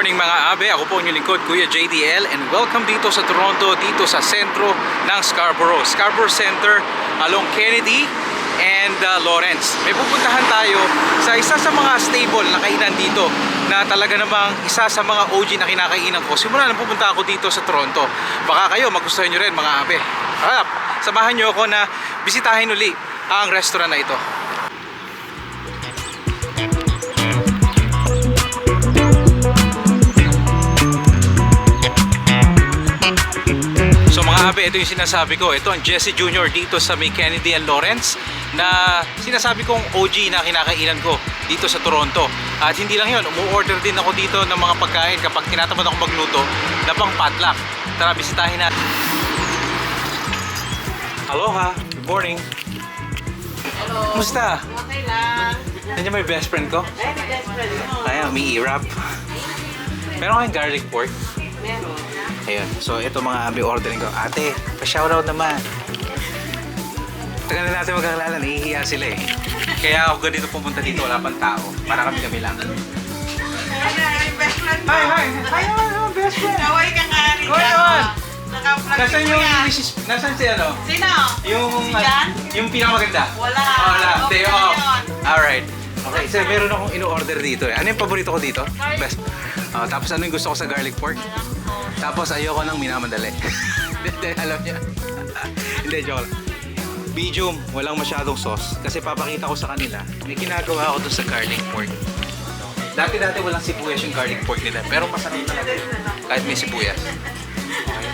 morning mga abe, ako po ang inyong lingkod, Kuya JDL, and welcome dito sa Toronto, dito sa sentro ng Scarborough Center along Kennedy and Lawrence. May pupuntahan tayo sa isa sa mga stable na kainan dito na talaga namang isa sa mga OG na kinakainan ko. Simula nang pupunta ako dito sa Toronto. Baka kayo magustuhan nyo rin mga abe. Samahan nyo ako na bisitahin uli ang restaurant na ito. So mga abe, ito yung sinasabi ko. Ito ang Jesse Jr. dito sa may Kennedy and Lawrence na sinasabi kong OG na kinakainan ko dito sa Toronto. At hindi lang yun, umu-order din ako dito ng mga pagkain kapag tinatamad ako magluto na pang potluck. Tara, bisitahin natin. Aloha, good morning. Hello. Kumusta? Okay lang. Nandiyan may best friend ko? Ay, may best friend mo. Ayan, may i-wrap. Meron kayong garlic pork? Meron. Ayun, so ito mga abe ordering ko. Ate, pa-shoutout naman. Tagal na natin magkakalala, nahihiya sila eh. Kaya ako ganito pumunta dito, wala pang tao. Para kami lang. Ay, yung best friend mo. Hi, best friend. Kaway ka nga rin. Go on. Naka-vlog Nasaan mo yung yan. nasaan si ano? Sino? Yung, Si Jan? yung pinakamaganda? Wala. Wala, day Okay na off. yun. Alright. Okay, so meron akong in-order dito eh. Ano yung paborito ko dito? Best. Tapos ano yung gusto ko sa garlic pork? Tapos ayoko nang minamadali. Hindi, alam niya. Hindi, joke lang. Medium, walang masyadong sauce. Kasi papakita ko sa kanila, may ginagawa ako doon sa garlic pork. Dati walang sibuyas yung garlic pork nila. Pero masarap talaga yun. Kahit may sibuyas. Okay.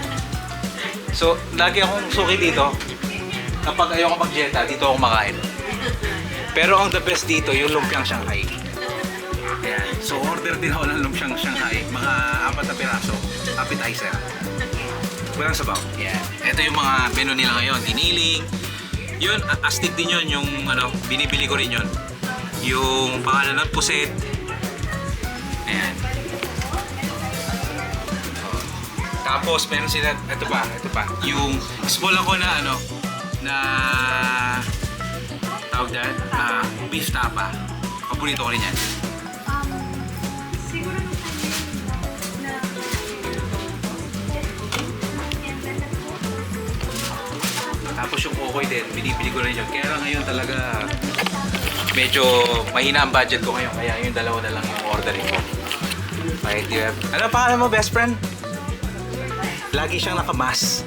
So, lagi akong suki dito. Kapag ayoko mag-dieta, dito ako makain. Pero ang the best dito, yung lumpiang Shanghai. Ayan. So, order din ako ng lumpiang Shanghai. Mga 4 na piraso. Appetizer. Walang sabaw. Ayan. Ito yung mga menu nila ngayon. Giniling. Yun, astig din yun. Yung ano, binibili ko rin yun. Yung pangalan ng puset. Ayan. Tapos, meron sila, ito pa. Yung small ako na ano, na tawag dyan, beef tapa. Paborito ko rin yan. Tapos yung okoy din, binibili ko rin yun. Kaya lang ngayon talaga medyo mahina ang budget ko ngayon. Kaya yung dalawa na lang yung ordering ko. Okay, do you have... Ano pangalan mo, best friend? Lagi siyang nakamas.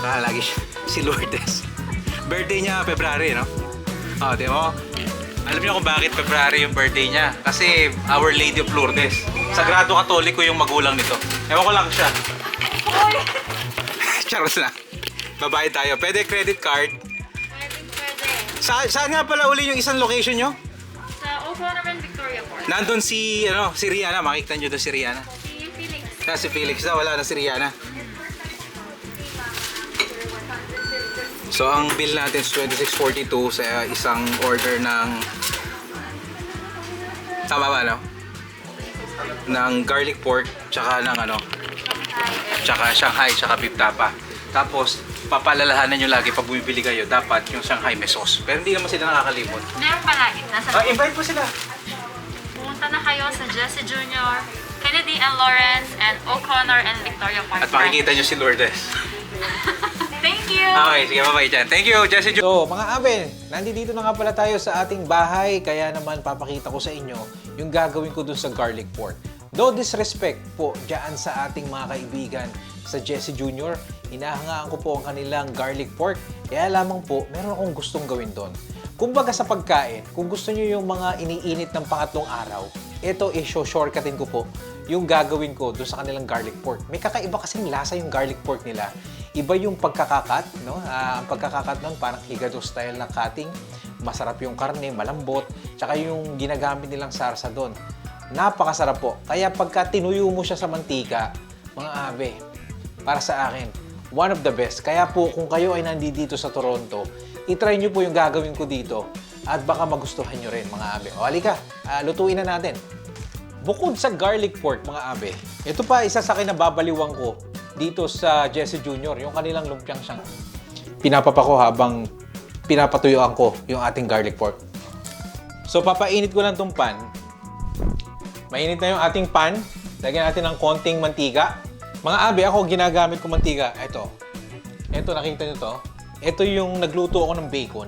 Lagi siya. Si Lourdes. Birthday niya February, no? Di mo? Alam niyo kung bakit February yung birthday niya? Kasi Our Lady of Lourdes. Sagrado Katoliko yung magulang nito. Ewan ko lang siya. Charles na. Babayad tayo. Pwede credit card. Pwede. Saan nga pala uli yung isang location nyo? Sa O'Connor and Victoria Court. Nandun si Rihanna. Makikita nyo doon si Rihanna. Si Felix. Si Felix na. Wala na si Rihanna. So ang bill natin is $26.42 sa isang order ng tama ba no? Ng garlic pork tsaka ng ano? Tsaka Shanghai tsaka beef tapa. Tapos papalalahanan nyo lagi pag bumibili kayo dapat yung Shanghai may sauce. Pero hindi naman sila nakakalimot. Meron palagi. Invite po sila. Pumunta na kayo sa Jesse Jr., Kennedy and Lawrence, and O'Connor and Victoria Court. At makikita nyo si Lourdes. Thank you! Okay, sige bye-bye dyan. Thank you, Jesse. So, mga abe, nandito na nga pala tayo sa ating bahay, kaya naman papakita ko sa inyo yung gagawin ko dun sa garlic pork. No disrespect po dyan sa ating mga kaibigan sa Jesse Jr., hinahangaan ko po ang kanilang garlic pork, kaya lamang po, meron akong gustong gawin doon. Kumbaga sa pagkain, kung gusto nyo yung mga iniinit ng pangatlong araw, ito i-shortcutin ko po yung gagawin ko doon sa kanilang garlic pork. May kakaiba kasing lasa yung garlic pork nila. Iba yung pagkakakat, no? Ang pagkakakat nun parang higado style na cutting. Masarap yung karne, malambot. Tsaka yung ginagamit nilang sarsa doon. Napakasarap po. Kaya pagka tinuyo mo siya sa mantika, mga abe, para sa akin, one of the best. Kaya po kung kayo ay nandito sa Toronto, itry nyo po yung gagawin ko dito at baka magustuhan nyo rin mga abe. O halika, lutuin na natin. Bukod sa garlic pork mga abe, ito pa isa sa kinababaliwang ko dito sa Jesse Jr., yung kanilang lumpiang siyang pinapapa ko habang pinapatuyuan ko yung ating garlic pork. So papainit ko lang tong pan. Mainit na yung ating pan. Lagyan natin ng konting mantika. Mga abi, ako ginagamit ko mantika. Ito. Ito, nakita nyo to. Ito yung nagluto ako ng bacon.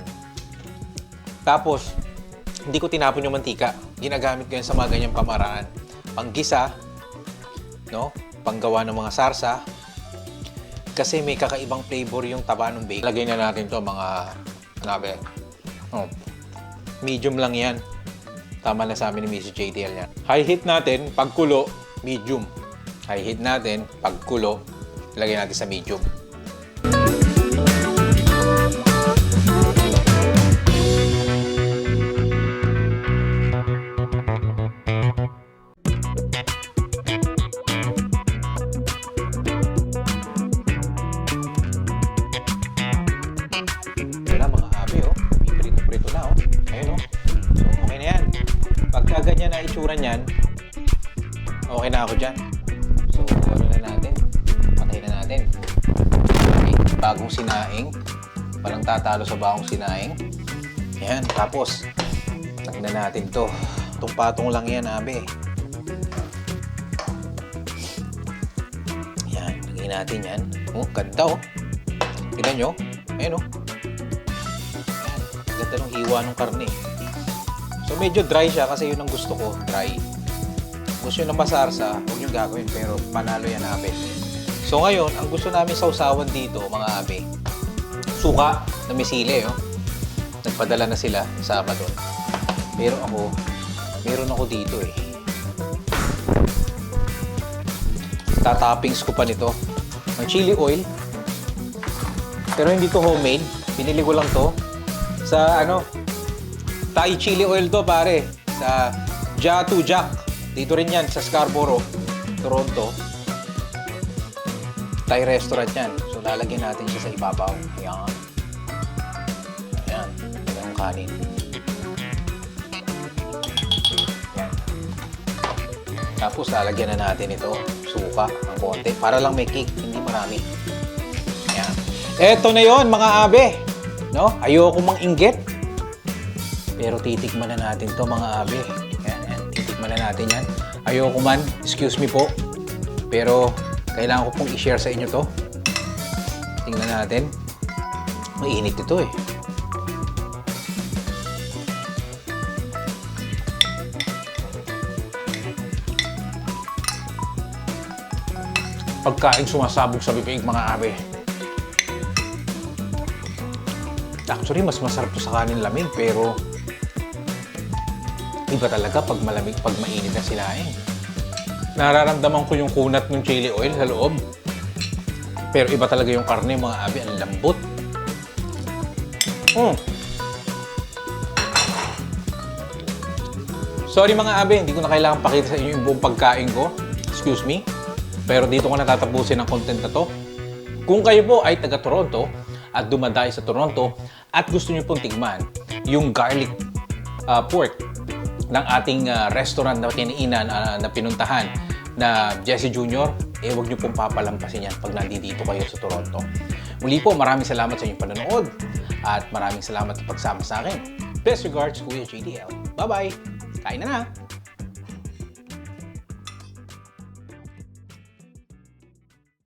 Tapos, hindi ko tinapon yung mantika. Ginagamit ko yan sa mga ganyang pamaraan. Panggisa, no? Panggawa ng mga sarsa. Kasi may kakaibang flavor yung taba ng bacon. Lagay na natin to mga nabe. Oh. Medium lang yan. Tama na sa amin ni Mrs. JDL yan. High heat natin, pagkulo, medium. High heat natin, pagkulo, lagay natin sa medium. Ito na mga abi, oh. May prito-prito na, oh. Ayun, oh. So, okay na yan. Pagka ganyan na itsura niyan, okay na ako dyan. So, ano na natin? Patay na natin. Okay, bagong sinaing. Walang tatalo sa bagong sinaing. Ayan, tapos, lagyan na natin to. Patong-patong lang yan, abi. Ayan, lagyan natin yan. Oh, ganda, oh. Tignan nyo. Ayan, oh. Ayan, ganda ng hiwa ng karne. So, medyo dry siya kasi yun ang gusto ko, dry. Gusto nyo ng masarsa, huwag nyo gagawin, pero panalo yan, abi. So, ngayon, ang gusto namin sausawan dito, mga abi, suka na may sili, oh. Nagpadala na sila sa Amazon. Pero ako, meron ako dito, eh. Tatappings ko pa nito. Ang chili oil. Pero hindi to homemade. Pinili ko lang to sa, Thai chili oil to, pare. Sa Ja to Jack. Dito rin yan, sa Scarborough, Toronto. Thai restaurant yan. So, lalagyan natin siya sa ibabaw. Ayan. Ayan. Ayan ang kanin. Ayan. Tapos, lalagyan na natin ito. Suka, ang konti. Para lang may cake, hindi marami. Ayan. Eto na yon mga abe. No? Ayoko mang inggit. Pero titikman na natin to mga abe. Ayan. Titikman na natin yan. Ayoko man, excuse me po. Pero kailangan ko pong i-share sa inyo to. Tingnan natin. Mainit ito eh. Pagkain sumasabog sa bibig mga abe. Actually, mas masarap to sa kanin lamig, pero iba talaga pag malamig, pag mainit na sinaing. Nararamdaman ko yung kunat ng chili oil sa loob. Pero iba talaga yung karne, mga abi, ang lambot. Sorry mga abi, hindi ko na kailangan pakita sa inyo yung buong pagkain ko. Excuse me. Pero dito ko natatapusin ang content na to. Kung kayo po ay taga Toronto at dumadayo sa Toronto at gusto niyo pong tigman yung garlic pork ng ating restaurant na kinainan na pinuntahan na Jesse Jr., huwag niyo pong papalampasin yan pag nandito kayo sa Toronto. Muli po, maraming salamat sa inyong panonood at maraming salamat sa pagsama sa akin. Best regards, Kuya JDL. Bye-bye! Kain na na!